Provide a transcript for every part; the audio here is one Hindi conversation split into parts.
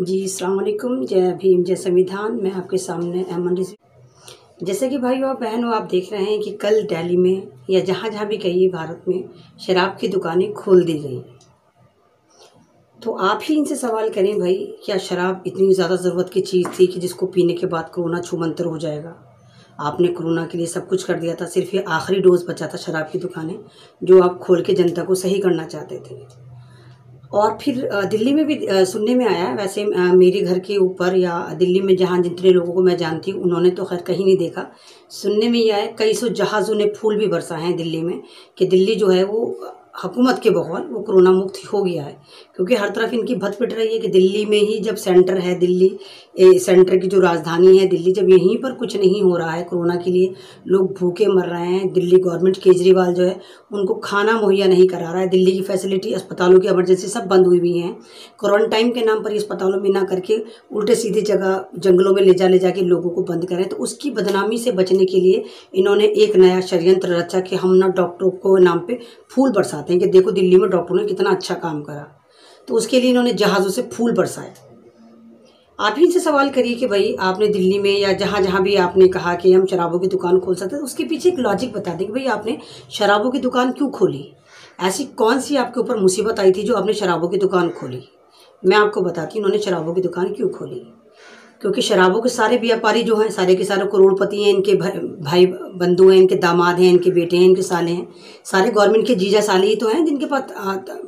जी, अस्सलाम वालेकुम। जय भीम, जय संविधान। मैं आपके सामने अमन रिजवी। जैसे कि भाइयों और बहनों, आप देख रहे हैं कि कल दिल्ली में या जहाँ जहाँ भी कहिए भारत में शराब की दुकानें खोल दी गई। तो आप ही इनसे सवाल करें, भाई क्या शराब इतनी ज़्यादा ज़रूरत की चीज़ थी कि जिसको पीने के बाद कोरोना छूमंतर हो जाएगा? आपने कोरोना के लिए सब कुछ कर दिया था, सिर्फ ये आखिरी डोज बचा था शराब की दुकानें, जो आप खोल के जनता को सही करना चाहते थे। और फिर दिल्ली में भी सुनने में आया है, वैसे मेरे घर के ऊपर या दिल्ली में जहाँ जितने लोगों को मैं जानती हूँ उन्होंने तो खैर कहीं नहीं देखा। सुनने में ये आया कई सौ जहाज़ों ने फूल भी बरसा है दिल्ली में कि दिल्ली जो है वो हुकूमत के बगौल वो कोरोना मुक्त हो गया है। क्योंकि हर तरफ इनकी भत पिट रही है कि दिल्ली में ही जब सेंटर है, दिल्ली सेंटर की जो राजधानी है दिल्ली, जब यहीं पर कुछ नहीं हो रहा है कोरोना के लिए, लोग भूखे मर रहे हैं, दिल्ली गवर्नमेंट केजरीवाल जो है उनको खाना मुहैया नहीं करा रहा है, दिल्ली की फैसिलिटी, अस्पतालों की इमरजेंसी सब बंद हुई हुई हैं, क्वारंटाइन के नाम पर ये अस्पतालों में ना करके उल्टे सीधे जगह जंगलों में ले जाके लोगों को बंद करें। तो उसकी बदनामी से बचने के लिए इन्होंने एक नया षड्यंत्र रचा कि हम ना डॉक्टरों को नाम पे फूल बरसाते हैं कि देखो दिल्ली में डॉक्टरों ने कितना अच्छा काम करा। तो उसके लिए इन्होंने जहाज़ों से फूल बरसाए। आप ही इनसे सवाल करिए कि भाई आपने दिल्ली में या जहाँ जहाँ भी आपने कहा कि हम शराबों की दुकान खोल सकते हैं, तो उसके पीछे एक लॉजिक बता दें कि भाई आपने शराबों की दुकान क्यों खोली? ऐसी कौन सी आपके ऊपर मुसीबत आई थी जो आपने शराबों की दुकान खोली? मैं आपको बताती हूँ उन्होंने शराबों की दुकान क्यों खोली। क्योंकि शराबों के सारे व्यापारी जो हैं सारे के सारे करोड़पति हैं, इनके भाई बंधु हैं, इनके दामाद हैं, इनके बेटे हैं, इनके साले हैं, सारे गवर्नमेंट के जीजा साले ही तो हैं जिनके पास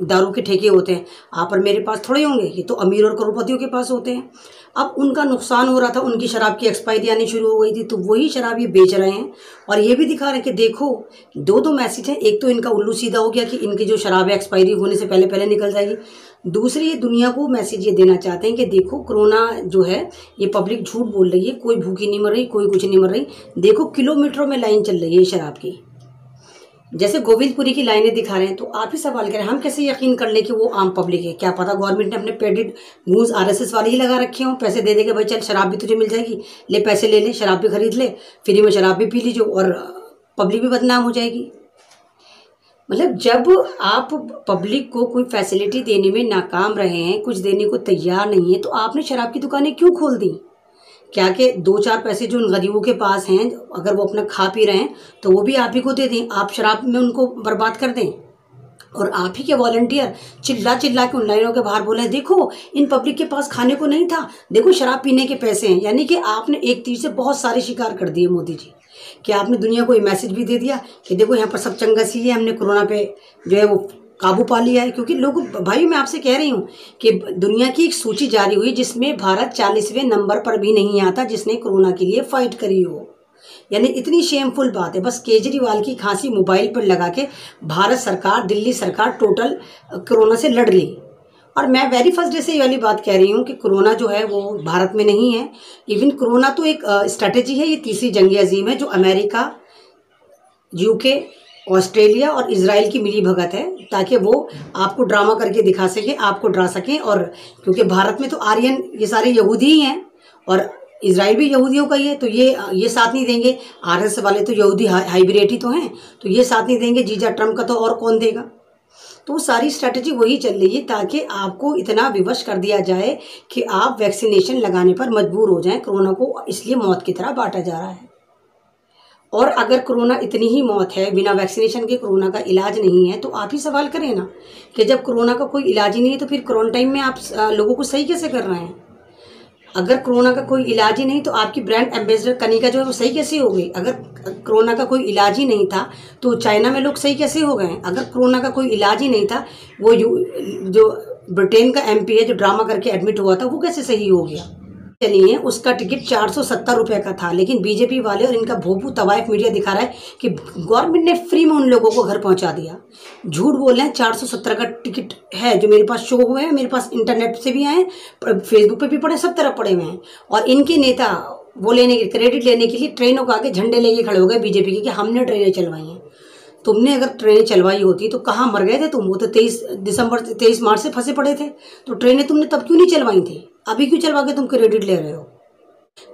दारू के ठेके होते हैं। आप और मेरे पास थोड़े होंगे, ये तो अमीर और करोड़पतियों के पास होते हैं। अब उनका नुकसान हो रहा था, उनकी शराब की एक्सपायरी आनी शुरू हो गई थी, तो वही शराब ये बेच रहे हैं और ये भी दिखा रहे हैं कि देखो दो मैसेज हैं। एक तो इनका उल्लू सीधा हो गया कि इनकी जो शराब है एक्सपायरी होने से पहले पहले निकल जाएगी। दूसरी, ये दुनिया को मैसेज ये देना चाहते हैं कि देखो कोरोना जो है ये पब्लिक झूठ बोल रही है, कोई भूखी नहीं मर रही, कोई कुछ नहीं मर रही। देखो किलोमीटरों में लाइन चल रही है शराब की, जैसे गोविंदपुरी की लाइनें दिखा रहे हैं। तो आप ही सवाल करें, हम कैसे यकीन कर लें कि वो आम पब्लिक है? क्या पता गवर्नमेंट ने अपने पेडेड गूंज RSS वाले ही लगा रखे हों, पैसे दे देंगे भाई चल शराब भी तुझे मिल जाएगी, ले पैसे ले ले, शराब भी खरीद ले, फ्री में शराब भी पी लीजिए और पब्लिक भी बदनाम हो जाएगी। मतलब जब आप पब्लिक को कोई फैसिलिटी देने में नाकाम रहे हैं, कुछ देने को तैयार नहीं है, तो आपने शराब की दुकानें क्यों खोल दी? क्या कि दो चार पैसे जो उन गरीबों के पास हैं, अगर वो अपना खा पी रहे हैं तो वो भी आप ही को दे दें, आप शराब में उनको बर्बाद कर दें। और आप ही के वॉलंटियर चिल्ला चिल्ला के उन लाइनों के बाहर बोले देखो इन पब्लिक के पास खाने को नहीं था, देखो शराब पीने के पैसे हैं। यानी कि आपने एक तीर से बहुत सारे शिकार कर दिए मोदी जी, कि आपने दुनिया को ये मैसेज भी दे दिया कि देखो यहाँ पर सब चंगा सी है, हमने कोरोना पे जो है वो काबू पा लिया है। क्योंकि लोग, भाई मैं आपसे कह रही हूँ कि दुनिया की एक सूची जारी हुई जिसमें भारत 40वें नंबर पर भी नहीं आता जिसने कोरोना के लिए फाइट करी हो। यानी इतनी शेमफुल बात है। बस केजरीवाल की खांसी मोबाइल पर लगा के भारत सरकार, दिल्ली सरकार टोटल कोरोना से लड़ ली। और मैं वेरी फर्स्ट डे से ये वाली बात कह रही हूँ कि कोरोना जो है वो भारत में नहीं है। इवन कोरोना तो एक स्ट्रैटेजी है, ये तीसरी जंग अजीम है जो अमेरिका, UK, ऑस्ट्रेलिया और इजराइल की मिली भगत है, ताकि वो आपको ड्रामा करके दिखा सके, आपको डरा सकें। और क्योंकि भारत में तो आर्यन ये सारे यहूदी ही हैं और इजराइल भी यहूदियों का ही है, तो ये साथ नहीं देंगे। RSS वाले तो यहूदी हाइब्रिड ही तो हैं, तो ये साथ नहीं देंगे। जीजा ट्रम्प का तो और कौन देगा? तो सारी स्ट्रैटेजी वही चल रही है ताकि आपको इतना विवश कर दिया जाए कि आप वैक्सीनेशन लगाने पर मजबूर हो जाएं। कोरोना को इसलिए मौत की तरह बांटा जा रहा है। और अगर कोरोना इतनी ही मौत है, बिना वैक्सीनेशन के कोरोना का इलाज नहीं है, तो आप ही सवाल करें ना कि जब कोरोना का कोई इलाज ही नहीं है तो फिर क्वारंटाइन में आप लोगों को सही कैसे कर रहे हैं? अगर कोरोना का कोई इलाज ही नहीं तो आपकी ब्रांड एम्बेसडर कनिका जो है वो सही कैसे हो गई? अगर कोरोना का कोई इलाज ही नहीं था तो चाइना में लोग सही कैसे हो गए? अगर कोरोना का कोई इलाज ही नहीं था, वो जो ब्रिटेन का MP है जो ड्रामा करके एडमिट हुआ था वो कैसे सही हो गया? चलिए उसका टिकट 470 रुपये का था, लेकिन बीजेपी वाले और इनका भोपू तवायफ मीडिया दिखा रहा है कि गवर्नमेंट ने फ्री में उन लोगों को घर पहुंचा दिया। झूठ बोल रहे हैं। 470 का टिकट है जो मेरे पास शो हुए हैं, मेरे पास इंटरनेट से भी आए, फेसबुक पे भी पड़े, सब तरफ पड़े हुए हैं। और इनके नेता वो लेने के क्रेडिट लेने के लिए ट्रेनों का आगे झंडे लेके खड़े हो गए बीजेपी के कि हमने ट्रेनें चलवाई हैं। तुमने अगर ट्रेनें चलवाई होती तो कहाँ मर गए थे तुम? वो तो 23 मार्च से फंसे पड़े थे, तो ट्रेनें तुमने तब क्यों नहीं चलवाई थी? अभी क्यों चलवा के तुम क्रेडिट ले रहे हो?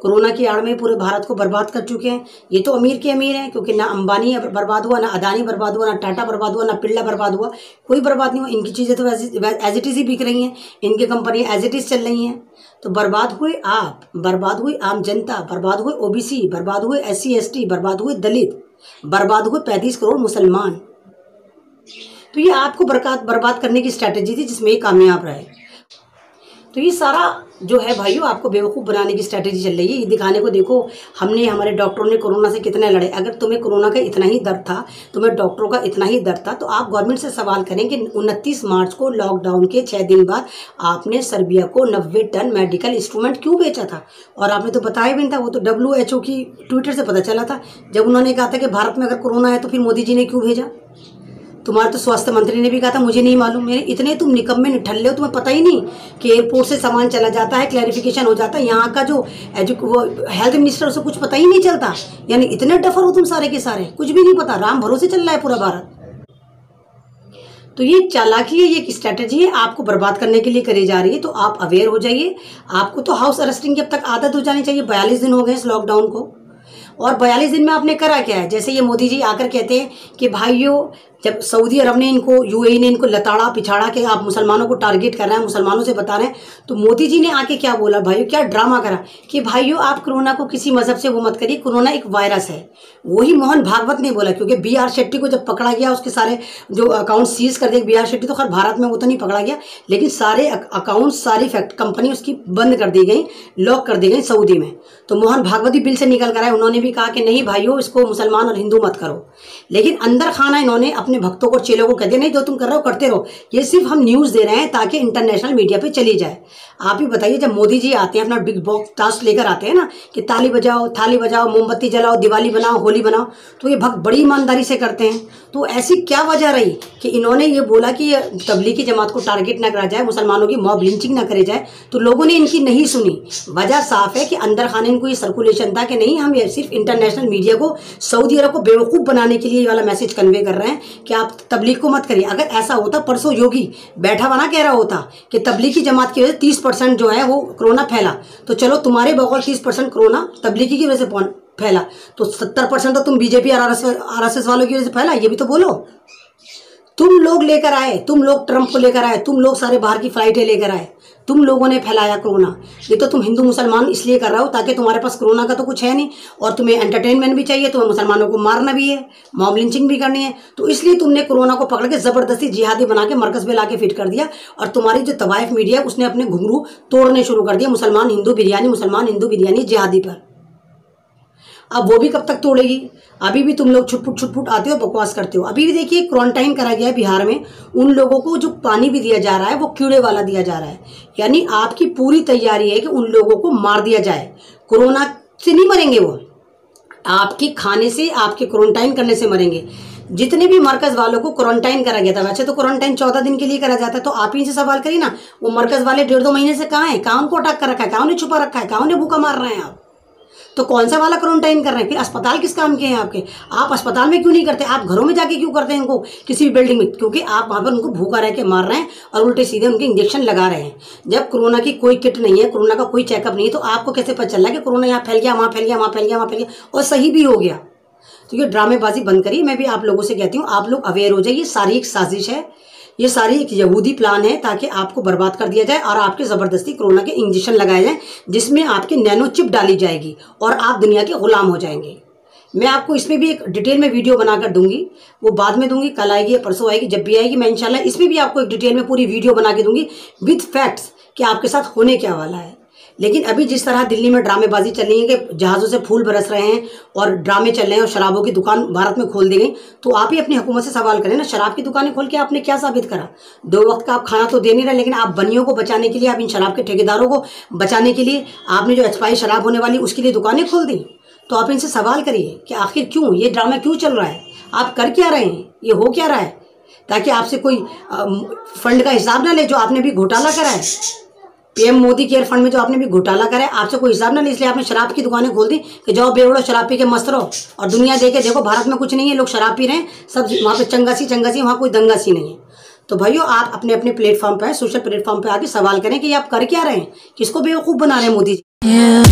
कोरोना की आड़ में पूरे भारत को बर्बाद कर चुके हैं। ये तो अमीर के अमीर हैं, क्योंकि ना अंबानी बर्बाद हुआ, ना अदानी बर्बाद हुआ, ना टाटा बर्बाद हुआ, ना बिरला बर्बाद हुआ, कोई बर्बाद नहीं हुआ। इनकी चीज़ें तो एज इट इज़ ही बिक रही हैं, इनकी कंपनियां एज इट इज़ चल रही हैं। तो बर्बाद हुए आप, बर्बाद हुई आम जनता, बर्बाद हुए ओबीसी, बर्बाद हुए SC ST, बर्बाद हुए दलित, बर्बाद हुए 35 करोड़ मुसलमान। तो ये आपको बर्बाद करने की स्ट्रैटेजी थी, जिसमें ये कामयाब रहे। तो ये सारा जो है भाइयों, आपको बेवकूफ़ बनाने की स्ट्रैटेजी चल रही है। ये दिखाने को देखो, हमारे डॉक्टरों ने कोरोना से कितने लड़े। अगर तुम्हें कोरोना का इतना ही डर था, तुम्हें डॉक्टरों का इतना ही डर था, तो आप गवर्नमेंट से सवाल करें कि 29 मार्च को लॉकडाउन के 6 दिन बाद आपने सर्बिया को 90 टन मेडिकल इंस्ट्रूमेंट क्यों बेचा था। और आपने तो बताया भी नहीं था, वो तो WHO की ट्विटर से पता चला था, जब उन्होंने कहा था कि भारत में अगर कोरोना है तो फिर मोदी जी ने क्यों भेजा। तुम्हारे तो स्वास्थ्य मंत्री ने भी कहा था मुझे नहीं मालूम। मेरे इतने तुम निकम्मे निठल्ले हो, तुम्हें पता ही नहीं कि एयरपोर्ट से सामान चला जाता है, क्लैरिफिकेशन हो जाता है। यहाँ का जो वो हेल्थ मिनिस्टर, उसे कुछ पता ही नहीं चलता। यानी इतने डफर हो तुम सारे के सारे, कुछ भी नहीं पता। राम भरोसे चल रहा है पूरा भारत। तो ये चालाकी है, ये स्ट्रैटेजी है, आपको बर्बाद करने के लिए करी जा रही है। तो आप अवेयर हो जाइए। आपको तो हाउस अरेस्टिंग की अब तक आदत हो जानी चाहिए। 42 दिन हो गए इस लॉकडाउन को, और 42 दिन में आपने करा क्या है। जैसे ये मोदी जी आकर कहते हैं कि भाइयों, जब सऊदी अरब ने इनको, UAE ने इनको लताड़ा पिछाड़ा के आप मुसलमानों को टारगेट कर रहे हैं, मुसलमानों से बता रहे हैं, तो मोदी जी ने आके क्या बोला भाइयों, क्या ड्रामा करा कि भाइयों आप कोरोना को किसी मजहब से वो मत करिए, कोरोना एक वायरस है। वही मोहन भागवत ने बोला, क्योंकि BR शेट्टी को जब पकड़ा गया, उसके सारे जो अकाउंट सीज कर दिए। BR शेट्टी तो खैर भारत में वो तो नहीं पकड़ा गया, लेकिन सारे अकाउंट, सारी कंपनी उसकी बंद कर दी गई, लॉक कर दी गई सऊदी में। तो मोहन भागवत ही बिल से निकल कर आए। उन्होंने भी कहा कि नहीं भाइयों, इसको मुसलमान और हिंदू मत करो। लेकिन अंदर खाना इन्होंने अपने भक्तों को, चेलों को कह दिया, नहीं जो तुम कर रहे हो करते रहो। ये सिर्फ हम न्यूज़ दे रहे हैं ताकि इंटरनेशनल मीडिया पे चली जाए। आप ही बताइए, जब मोदी जी आते हैं, अपना बिग बॉक्स टास्क लेकर आते हैं ना कि ताली बजाओ, थाली बजाओ, मोमबत्ती जलाओ, दिवाली बनाओ, होली बनाओ, तो ये भक्त बड़ी ईमानदारी से करते हैं। तो ऐसी क्या वजह रही कि इन्होंने ये बोला कि तबलीगी जमात को टारगेट ना करा जाए, मुसलमानों की मॉब लिंचिंग ना करे जाए, तो लोगों ने इनकी नहीं सुनी। वजह साफ है कि अंदर खाने इनको ये सर्कुलेशन था कि नहीं, हम ये सिर्फ इंटरनेशनल मीडिया को, सऊदी अरब को बेवकूफ़ बनाने के लिए ये वाला मैसेज कन्वे कर रहे हैं कि आप तबलीग को मत करिए। अगर ऐसा होता, परसों योगी बैठा बना कह रहा होता कि तबलीगी जमात की वजह से 30% जो है वो कोरोना फैला, तो चलो तुम्हारे बगौर 30% कोरोना तबलीगी की वजह से फैला, तो 70% तो तुम BJP और RSS वालों की वजह से फैला। ये भी तो बोलो। तुम लोग लेकर आए, तुम लोग ट्रंप को लेकर आए, तुम लोग सारे बाहर की फ्लाइटें लेकर आए, तुम लोगों ने फैलाया कोरोना। ये तो तुम हिंदू मुसलमान इसलिए कर रहे हो ताकि तुम्हारे पास कोरोना का तो कुछ है नहीं, और तुम्हें एंटरटेनमेंट भी चाहिए, तुम्हें मुसलमानों को मारना भी है, मॉब लिंचिंग भी करनी है। तो इसलिए तुमने कोरोना को पकड़ के ज़बरदस्ती जिहादी बना के मरकज़ में ला के फिट कर दिया। और तुम्हारी जो तवाइफ मीडिया है, उसने अपने घुंघरू तोड़ने शुरू कर दिया मुसलमान हिंदू बिरयानी, मुसलमान हिंदू बिरयानी जिहादी पर। अब वो भी कब तक तोड़ेगी। अभी भी तुम लोग छुटपुट आते हो, बकवास करते हो। अभी भी देखिए, क्वारंटाइन करा गया है बिहार में। उन लोगों को जो पानी भी दिया जा रहा है वो कीड़े वाला दिया जा रहा है। यानी आपकी पूरी तैयारी है कि उन लोगों को मार दिया जाए। कोरोना से नहीं मरेंगे वो, आपके खाने से, आपके क्वारंटाइन करने से मरेंगे। जितने भी मरकज वालों को क्वारंटाइन करा गया था, वैसे तो क्वारंटाइन 14 दिन के लिए करा जाता है, तो आप ही से सवाल करिए ना, वो मरकज वाले 1.5-2 महीने से कहाँ हैं, कहाँ उनको अटैक कर रखा है, कहाँ उन्हें छुपा रखा है, कहाँ उन्हें भूखा मार रहे हैं आप। तो कौन सा वाला क्वारंटाइन कर रहे हैं। फिर अस्पताल किस काम के हैं आपके। आप अस्पताल में क्यों नहीं करते, आप घरों में जाके क्यों करते हैं इनको, किसी भी बिल्डिंग में, क्योंकि आप वहाँ पर उनको भूखा रह के मार रहे हैं और उल्टे सीधे उनके इंजेक्शन लगा रहे हैं। जब कोरोना की कोई किट नहीं है, कोरोना का कोई चेकअप नहीं है, तो आपको कैसे पता चल रहा है कि कोरोना यहाँ फैल गया, वहाँ फैल गया, वहाँ फैल गया, वहाँ फैल गया, और सही भी हो गया। तो ये ड्रामेबाजी बंद करिए। मैं भी आप लोगों से कहती हूँ, आप लोग अवेयर हो जाइए। सारी एक साजिश है, ये सारी एक यहूदी प्लान है ताकि आपको बर्बाद कर दिया जाए और आपके ज़बरदस्ती कोरोना के इंजेक्शन लगाए जाएं, जिसमें आपके नैनो चिप डाली जाएगी और आप दुनिया के गुलाम हो जाएंगे। मैं आपको इसमें भी एक डिटेल में वीडियो बनाकर दूंगी, वो बाद में दूंगी, कल आएगी या परसों आएगी, जब भी आएगी मैं इंशाल्लाह इसमें भी आपको एक डिटेल में पूरी वीडियो बना के दूंगी विद फैक्ट्स कि आपके साथ होने क्या वाला है। लेकिन अभी जिस तरह दिल्ली में ड्रामेबाजी चल रही है कि जहाज़ों से फूल बरस रहे हैं और ड्रामे चल रहे हैं और शराबों की दुकान भारत में खोल दी गई, तो आप ही अपनी हुकूमत से सवाल करें ना, शराब की दुकानें खोल के आपने क्या साबित करा। 2 वक्त का आप खाना तो दे नहीं रहे, लेकिन आप बनियों को बचाने के लिए, आप इन शराब के ठेकेदारों को बचाने के लिए आपने जो एक्सपायरी शराब होने वाली उसके लिए दुकानें खोल दी। तो आप इनसे सवाल करिए कि आखिर क्यों ये ड्रामा क्यों चल रहा है, आप कर क्या रहे हैं, ये हो क्या रहा है, ताकि आपसे कोई फंड का हिसाब ना ले जो आपने भी घोटाला करा है। PM मोदी केयर फंड में जो आपने भी घोटाला करा है, आपसे कोई हिसाब ना ले, इसलिए आपने शराब की दुकानें खोल दी कि जाओ बेवड़ो शराब पी के मस्त रहो। और दुनिया देखे देखो भारत में कुछ नहीं है, लोग शराब पी रहे हैं, सब वहाँ पे चंगासी, वहाँ कोई दंगासी नहीं है। तो भाइयों, आप अपने अपने प्लेटफॉर्म पर, सोशल प्लेटफॉर्म पर आके सवाल करें कि आप कर क्या रहे हैं, किसको बेवकूफ़ बना रहे हैं मोदी जी। You